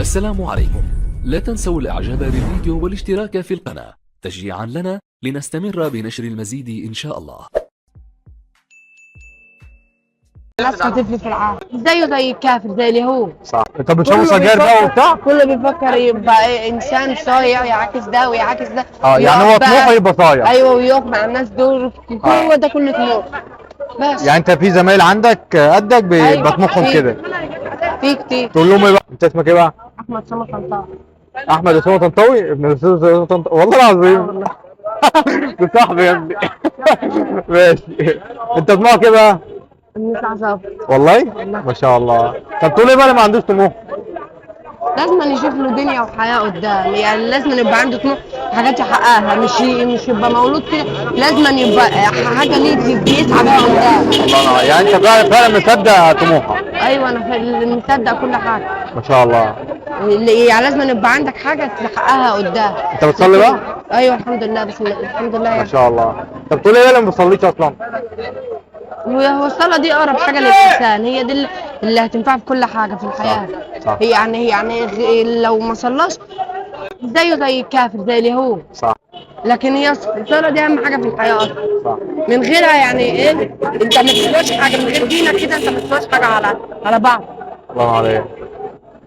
السلام عليكم. لا تنسوا الاعجاب بالفيديو والاشتراك في القناة تشجيعا لنا لنستمر بنشر المزيد ان شاء الله. ناس طفل في العالم زيه زي الكافر زي اليهود. صح. طب بتشربوا سجاير بقى وبتاع؟ كله بيفكر يبقى إيه، انسان صايع يعاكس ده ويعاكس ده. يعني هو طموحه يبقى صايع. ايوه، ويقف مع الناس دول. هو ده كله طموح بس. يعني انت في زمايل عندك قدك بيبقى طموحهم كده؟ في كتير. تقول لهم ايه بقى؟ انت اسمك ايه بقى؟ احمد سامح طنطاوي. احمد اسامه طنطاوي ابن الاستاذ اسامه طنطاوي. والله العظيم ده صاحبي يا ابني. ماشي. انت طموحك ايه بقى؟ النساء ظابط. والله؟ ما شاء الله. طب تقول ايه بقى اللي ما عندوش طموح؟ لازم يشوف له دنيا وحياه قدام، يعني لازم يبقى عنده طموح حاجات يحققها، مش يبقى مولود كده، لازم يبقى حاجه ليه بيسعى بيها قدام. الله. يعني انت فعلا مصدق طموحك؟ ايوه، انا مصدق كل حاجه. ما شاء الله. يعني لازم يبقى عندك حاجه تحققها قدام. انت بتصلي بقى؟ ايوه الحمد لله، بسم الله الحمد لله ما يعني. شاء الله. طب تقول ايه لما ما بتصليش اصلا؟ هو الصلاه دي اقرب حاجه للانسان، هي دي اللي هتنفعه في كل حاجه في الحياه. صح. هي يعني لو ما صلاش زيه زي الكافر زي اليهود. صح. لكن هي الصلاه دي اهم حاجه في الحياه اصلا. صح. من غيرها يعني ايه، انت ما تسواش حاجه، من غير دينك كده انت ما تسواش حاجه على بعض. الله عليك.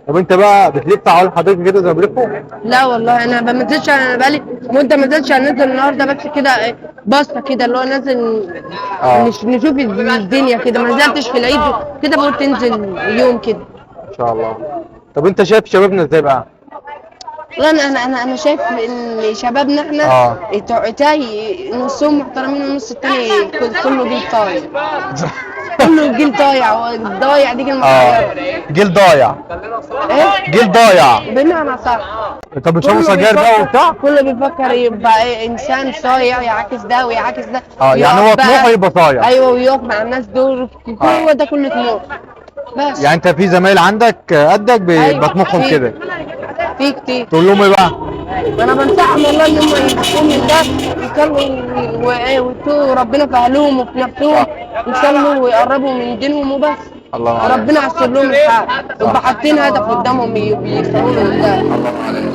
طب انت بقى بتلف حوالين حضرتك كده زي ما بيلفوا؟ لا والله انا ما بنزلش، انا بقالي مده ما نزلتش، هنزل النهارده بس كده بصه كده اللي هو نازل نشوف الدنيا كده، ما نزلتش في العيد كده، بقول تنزل يوم كده. ان شاء الله. طب انت شايف شبابنا ازاي بقى؟ لا انا شايف ان شبابنا احنا تاي نصهم محترمين والنص التاني كله جيل طايع. كله جيل ضايع، والضايع دي كلمه جيل ضايع. ايه؟ جيل ضايع بمعنى صح. طب بتشربوا سجاير بقى وبتاع؟ كله بيفكر يبقى إيه، انسان صايع يعاكس ده ويعاكس ده. يعني هو طموحه يبقى صايع. ايوه، ويقف مع الناس دول. هو ده كله طموح بس. يعني انت في زمايل عندك قدك بيبقى طموحهم كده؟ في كتير. تقول لهم ايه بقى؟ انا بنصحهم والله ان هم يحبوا من ده، يصلوا ويتقوا ربنا في اهلهم وفي نفسهم، يصلوا ويقربوا من دينهم وبس. الله عليك. ربنا ييسر لهم الحال، يبقى حاطين هدف قدامهم يوصلوا له. الله عليك.